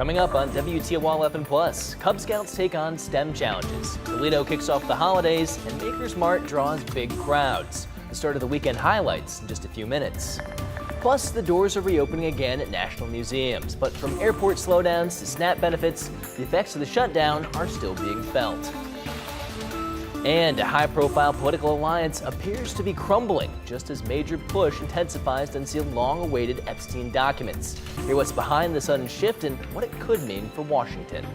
Coming up on WTOL 11 Plus, Cub Scouts take on STEM challenges. Toledo kicks off the holidays and Maker's Mart draws big crowds. The start of the weekend highlights in just a few minutes. Plus, the doors are reopening again at national museums, but from airport slowdowns to SNAP benefits, the effects of the shutdown are still being felt. And a high-profile political alliance appears to be crumbling, just as major push intensifies to unseal long-awaited Epstein documents. Hear what's behind the sudden shift and what it could mean for Washington.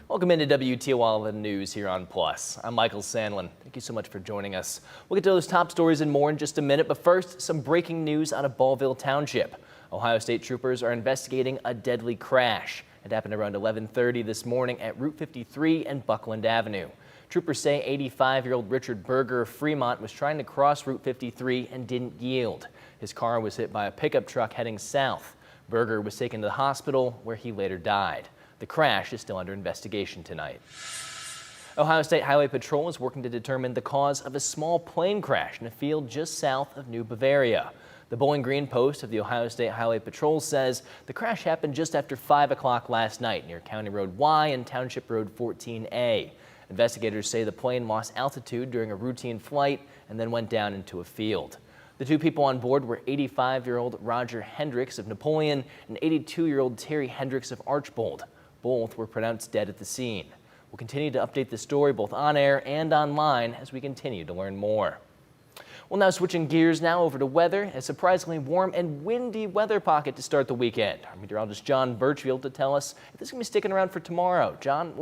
Welcome into WTOL 11 News here on Plus. I'm Michael Sandlin. Thank you so much for joining us. We'll get to those top stories and more in just a minute, but first, some breaking news out of Ballville Township. Ohio State troopers are investigating a deadly crash. It happened around 11:30 this morning at Route 53 and Buckland Avenue. Troopers say 85-year-old Richard Berger of Fremont was trying to cross Route 53 and didn't yield. His car was hit by a pickup truck heading south. Berger was taken to the hospital where he later died. The crash is still under investigation tonight. Ohio State Highway Patrol is working to determine the cause of a small plane crash in a field just south of New Bavaria. The Bowling Green Post of the Ohio State Highway Patrol says the crash happened just after 5 o'clock last night near County Road Y and Township Road 14A. Investigators say the plane lost altitude during a routine flight and then went down into a field. The two people on board were 85-year-old Roger Hendricks of Napoleon and 82-year-old Terry Hendricks of Archbold. Both were pronounced dead at the scene. We'll continue to update the story both on air and online as we continue to learn more. Well, now switching gears now over to weather, a surprisingly warm and windy weather pocket to start the weekend. Our meteorologist John Birchfield to tell us if this is going to be sticking around for tomorrow. John,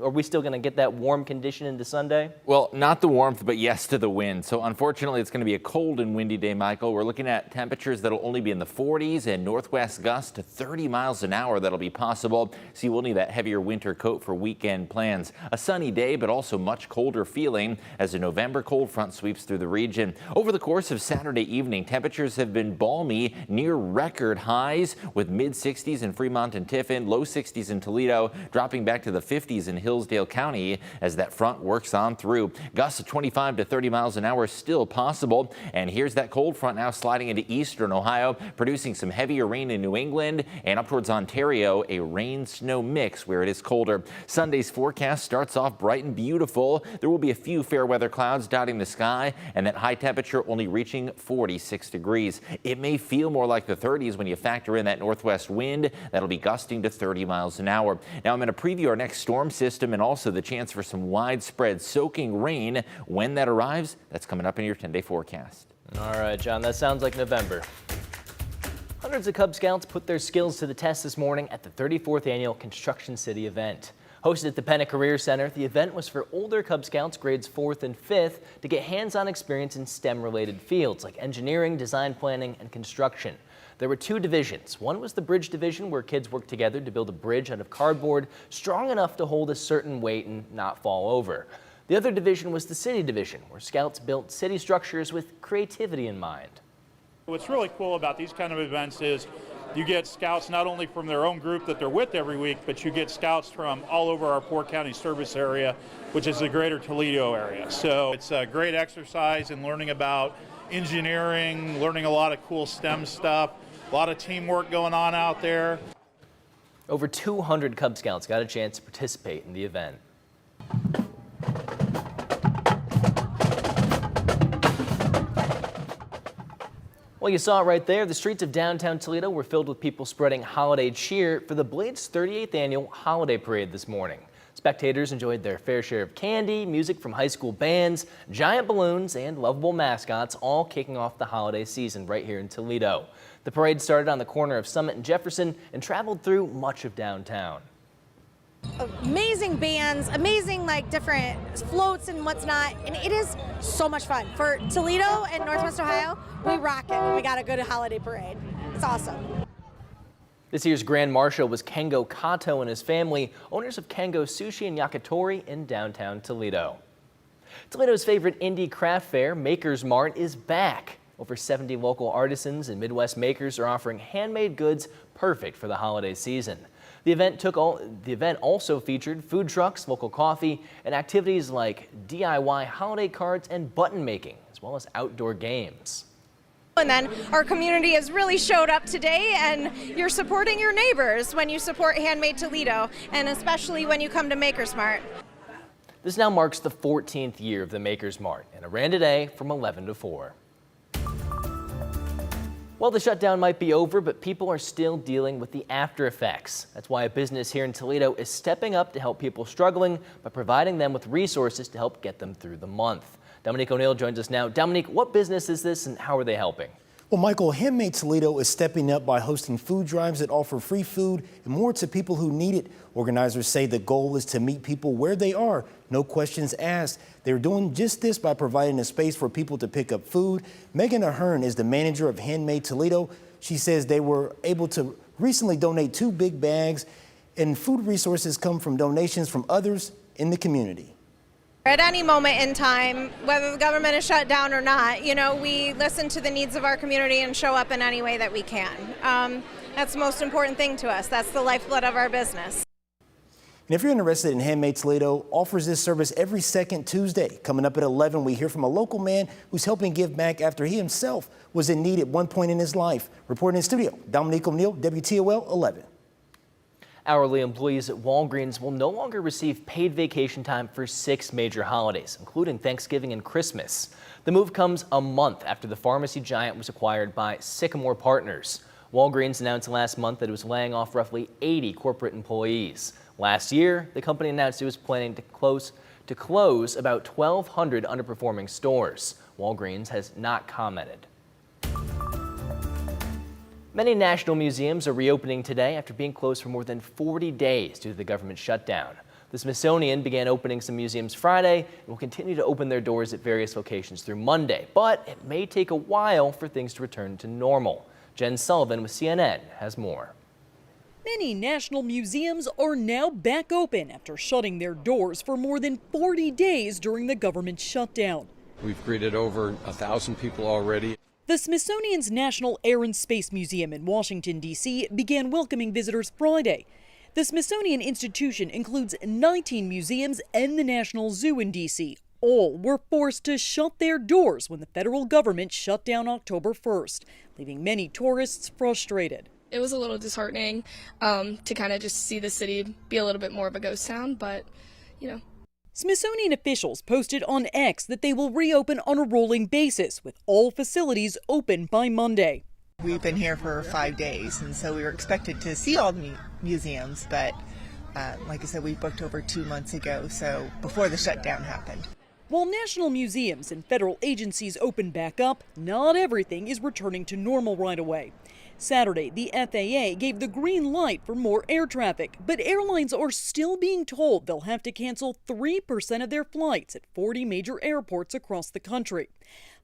are we still going to get that warm condition into Sunday? Well, not the warmth, but yes to the wind. So unfortunately, it's going to be a cold and windy day, Michael. We're looking at temperatures that'll only be in the 40s and northwest gusts to 30 miles an hour that'll be possible. So you will need that heavier winter coat for weekend plans. A sunny day, but also much colder feeling as a November cold front sweeps through the region. Over the course of Saturday evening, temperatures have been balmy, near record highs with mid-60s in Fremont and Tiffin, low 60s in Toledo, dropping back to the 50s in Hillsdale County as that front works on through. Gusts of 25 to 30 miles an hour still possible. And here's that cold front now sliding into eastern Ohio, producing some heavier rain in New England and up towards Ontario, a rain-snow mix where it is colder. Sunday's forecast starts off bright and beautiful. There will be a few fair weather clouds dotting the sky and that high temperature only reaching 46 degrees. It may feel more like the 30s when you factor in that northwest wind that'll be gusting to 30 miles an hour. Now I'm going to preview our next storm system and also the chance for some widespread soaking rain when that arrives. That's coming up in your 10-day forecast. All right, John, that sounds like November. Hundreds of Cub Scouts put their skills to the test this morning at the 34th annual Construction City event. Hosted at the Penna Career Center, the event was for older Cub Scouts grades 4th and 5th to get hands-on experience in STEM-related fields like engineering, design planning, and construction. There were two divisions. One was the bridge division, where kids worked together to build a bridge out of cardboard strong enough to hold a certain weight and not fall over. The other division was the city division, where Scouts built city structures with creativity in mind. What's really cool about these kind of events is you get Scouts not only from their own group that they're with every week, but you get Scouts from all over our 4-county service area, which is the greater Toledo area. So it's a great exercise in learning about engineering, learning a lot of cool STEM stuff, a lot of teamwork going on out there. Over 200 Cub Scouts got a chance to participate in the event. Well, you saw it right there. The streets of downtown Toledo were filled with people spreading holiday cheer for the Blades' 38th annual holiday parade this morning. Spectators enjoyed their fair share of candy, music from high school bands, giant balloons, and lovable mascots, all kicking off the holiday season right here in Toledo. The parade started on the corner of Summit and Jefferson and traveled through much of downtown. Amazing bands, amazing different floats and what's not, and it is so much fun. For Toledo and Northwest Ohio, we rock it when we got a good holiday parade. It's awesome. This year's Grand Marshal was Kengo Kato and his family, owners of Kengo Sushi and Yakitori in downtown Toledo. Toledo's favorite indie craft fair, Maker's Mart, is back. Over 70 local artisans and Midwest makers are offering handmade goods perfect for the holiday season. The event also featured food trucks, local coffee, and activities like DIY holiday cards and button making, as well as outdoor games. And then our community has really showed up today, and you're supporting your neighbors when you support Handmade Toledo, and especially when you come to Makers Mart. This now marks the 14th year of the Makers Mart, and it ran today from 11 to 4. Well, the shutdown might be over, but people are still dealing with the after effects. That's why a business here in Toledo is stepping up to help people struggling by providing them with resources to help get them through the month. Dominique O'Neill joins us now. Dominique, what business is this and how are they helping? Well, Michael, Handmade Toledo is stepping up by hosting food drives that offer free food and more to people who need it. Organizers say the goal is to meet people where they are, no questions asked. They're doing just this by providing a space for people to pick up food. Megan Ahern is the manager of Handmade Toledo. She says they were able to recently donate 2 big bags, and food resources come from donations from others in the community. At any moment in time, whether the government is shut down or not, we listen to the needs of our community and show up in any way that we can. That's the most important thing to us. That's the lifeblood of our business. And if you're interested in Handmade Toledo, offers this service every second Tuesday. Coming up at 11, we hear from a local man who's helping give back after he himself was in need at one point in his life. Reporting in studio, Dominique O'Neill, WTOL 11. Hourly employees at Walgreens will no longer receive paid vacation time for 6 major holidays, including Thanksgiving and Christmas. The move comes a month after the pharmacy giant was acquired by Sycamore Partners. Walgreens announced last month that it was laying off roughly 80 corporate employees. Last year, the company announced it was planning to close about 1,200 underperforming stores. Walgreens has not commented. Many national museums are reopening today after being closed for more than 40 days due to the government shutdown. The Smithsonian began opening some museums Friday and will continue to open their doors at various locations through Monday, but it may take a while for things to return to normal. Jen Sullivan with CNN has more. Many national museums are now back open after shutting their doors for more than 40 days during the government shutdown. We've greeted over 1,000 people already. The Smithsonian's National Air and Space Museum in Washington, D.C. began welcoming visitors Friday. The Smithsonian Institution includes 19 museums and the National Zoo in D.C. All were forced to shut their doors when the federal government shut down October 1st, leaving many tourists frustrated. It was a little disheartening to kind of just see the city be a little bit more of a ghost town, but, Smithsonian officials posted on X that they will reopen on a rolling basis, with all facilities open by Monday. We've been here for 5 days, and so we were expected to see all the museums, but like I said, we booked over 2 months ago, so before the shutdown happened. While national museums and federal agencies open back up, not everything is returning to normal right away. Saturday, the FAA gave the green light for more air traffic, but airlines are still being told they'll have to cancel 3% of their flights at 40 major airports across the country.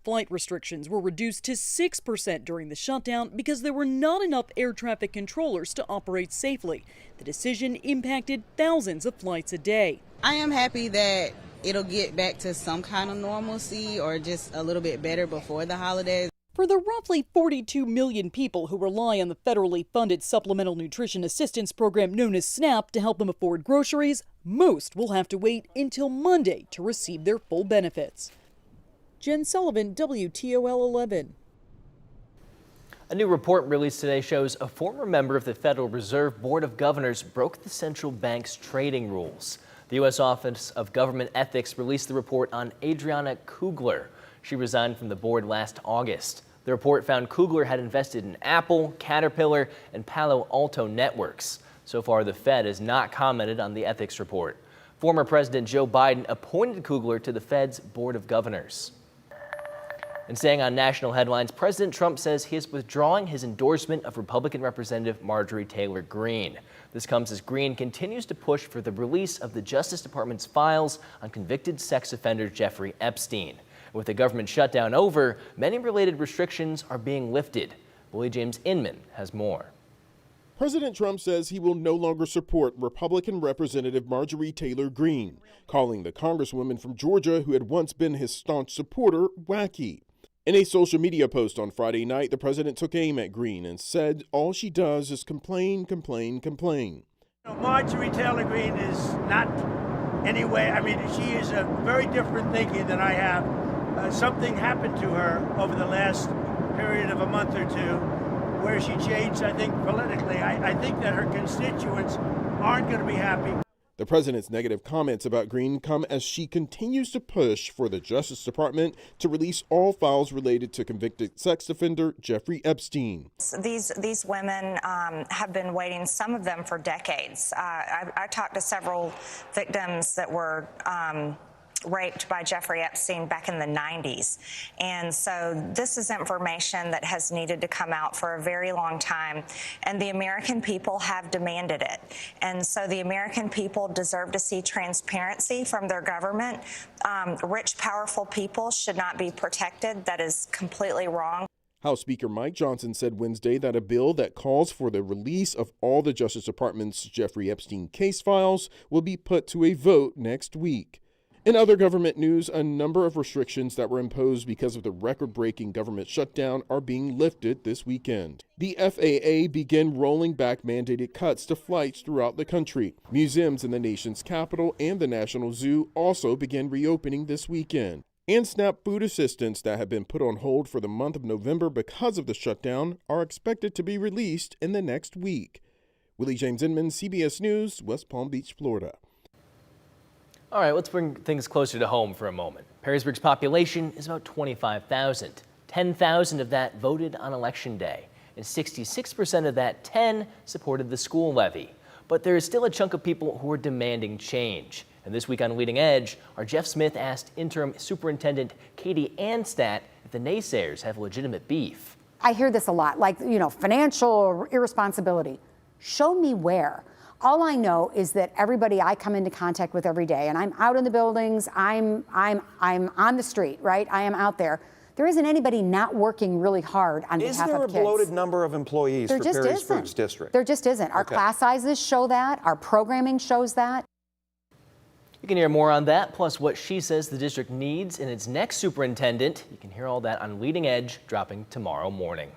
Flight restrictions were reduced to 6% during the shutdown because there were not enough air traffic controllers to operate safely. The decision impacted thousands of flights a day. I am happy that it'll get back to some kind of normalcy or just a little bit better before the holidays. For the roughly 42 million people who rely on the federally funded Supplemental Nutrition Assistance Program known as SNAP to help them afford groceries, most will have to wait until Monday to receive their full benefits. Jen Sullivan, WTOL 11. A new report released today shows a former member of the Federal Reserve Board of Governors broke the central bank's trading rules. The U.S. Office of Government Ethics released the report on Adriana Kugler. She resigned from the board last August. The report found Kugler had invested in Apple, Caterpillar, and Palo Alto Networks. So far, the Fed has not commented on the ethics report. Former President Joe Biden appointed Kugler to the Fed's Board of Governors. And staying on national headlines, President Trump says he is withdrawing his endorsement of Republican Representative Marjorie Taylor Greene. This comes as Greene continues to push for the release of the Justice Department's files on convicted sex offender Jeffrey Epstein. With the government shutdown over, many related restrictions are being lifted. Willie James Inman has more. President Trump says he will no longer support Republican Representative Marjorie Taylor Greene, calling the Congresswoman from Georgia, who had once been his staunch supporter, wacky. In a social media post on Friday night, the president took aim at Greene and said all she does is complain, complain, complain. Marjorie Taylor Greene is not anyway, she is a very different thinking than I have. Something happened to her over the last period of a month or two where she changed, I think, politically. I think that her constituents aren't going to be happy. The president's negative comments about Green come as she continues to push for the Justice Department to release all files related to convicted sex offender Jeffrey Epstein. These women have been waiting, some of them for decades. I talked to several victims that were raped by Jeffrey Epstein back in the 90s. And so this is information that has needed to come out for a very long time, and the American people have demanded it. And so the American people deserve to see transparency from their government. Rich, powerful people should not be protected. That is completely wrong. House Speaker Mike Johnson said Wednesday that a bill that calls for the release of all the Justice Department's Jeffrey Epstein case files will be put to a vote next week. In other government news, a number of restrictions that were imposed because of the record-breaking government shutdown are being lifted this weekend. The FAA began rolling back mandated cuts to flights throughout the country. Museums in the nation's capital and the National Zoo also began reopening this weekend. And SNAP food assistance that have been put on hold for the month of November because of the shutdown are expected to be released in the next week. Willie James Inman, CBS News, West Palm Beach, Florida. All right, let's bring things closer to home for a moment. Perrysburg's population is about 25,000. 10,000 of that voted on Election Day, and 66% of that 10 supported the school levy. But there is still a chunk of people who are demanding change. And this week on Leading Edge, our Jeff Smith asked Interim Superintendent Katie Anstadt if the naysayers have legitimate beef. I hear this a lot, like, financial irresponsibility. Show me where. All I know is that everybody I come into contact with every day, and I'm out in the buildings, I'm on the street, right? I am out there. There isn't anybody not working really hard on behalf of kids. Is there a bloated number of employees for Perrysburg's district? There just isn't. Our class sizes show that. Our programming shows that. You can hear more on that, plus what she says the district needs in its next superintendent. You can hear all that on Leading Edge, dropping tomorrow morning.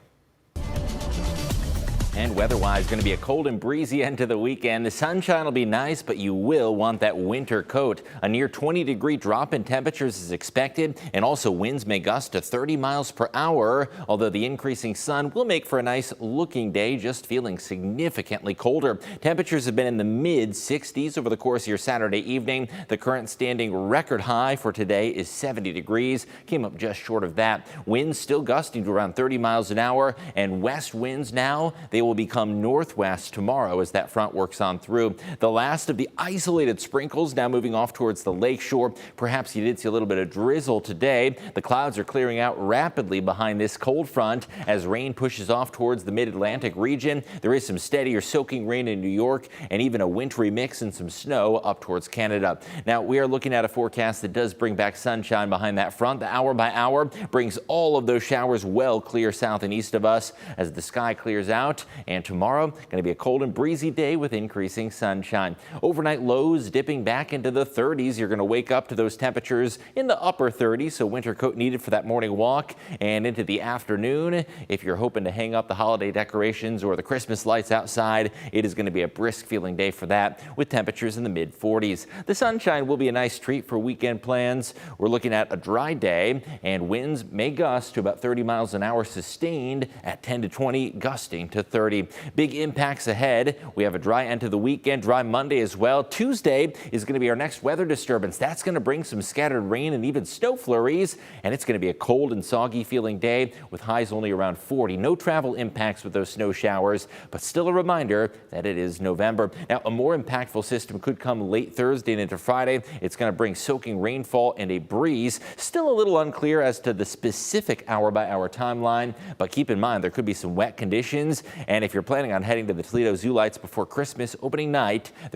And weather-wise, going to be a cold and breezy end to the weekend. The sunshine will be nice, but you will want that winter coat. A near 20-degree drop in temperatures is expected, and also winds may gust to 30 miles per hour, although the increasing sun will make for a nice-looking day, just feeling significantly colder. Temperatures have been in the mid-60s over the course of your Saturday evening. The current standing record high for today is 70 degrees. Came up just short of that. Winds still gusting to around 30 miles an hour, and west winds now, they will become northwest tomorrow as that front works on through. The last of the isolated sprinkles now moving off towards the lakeshore. Perhaps you did see a little bit of drizzle today. The clouds are clearing out rapidly behind this cold front as rain pushes off towards the mid-Atlantic region. There is some steady or soaking rain in New York and even a wintry mix and some snow up towards Canada. Now we are looking at a forecast that does bring back sunshine behind that front. The hour by hour brings all of those showers well clear south and east of us as the sky clears out. And tomorrow, going to be a cold and breezy day with increasing sunshine. Overnight lows dipping back into the 30s. You're going to wake up to those temperatures in the upper 30s, so winter coat needed for that morning walk. And into the afternoon, if you're hoping to hang up the holiday decorations or the Christmas lights outside, it is going to be a brisk feeling day for that with temperatures in the mid 40s. The sunshine will be a nice treat for weekend plans. We're looking at a dry day, and winds may gust to about 30 miles an hour sustained at 10 to 20, gusting to 30. Big impacts ahead. We have a dry end to the weekend, dry Monday as well. Tuesday is going to be our next weather disturbance. That's going to bring some scattered rain and even snow flurries, and it's going to be a cold and soggy feeling day with highs only around 40. No travel impacts with those snow showers, but still a reminder that it is November. Now, a more impactful system could come late Thursday and into Friday. It's going to bring soaking rainfall and a breeze. Still a little unclear as to the specific hour-by-hour timeline, but keep in mind there could be some wet conditions. And if you're planning on heading to the Toledo Zoo lights before Christmas opening night, there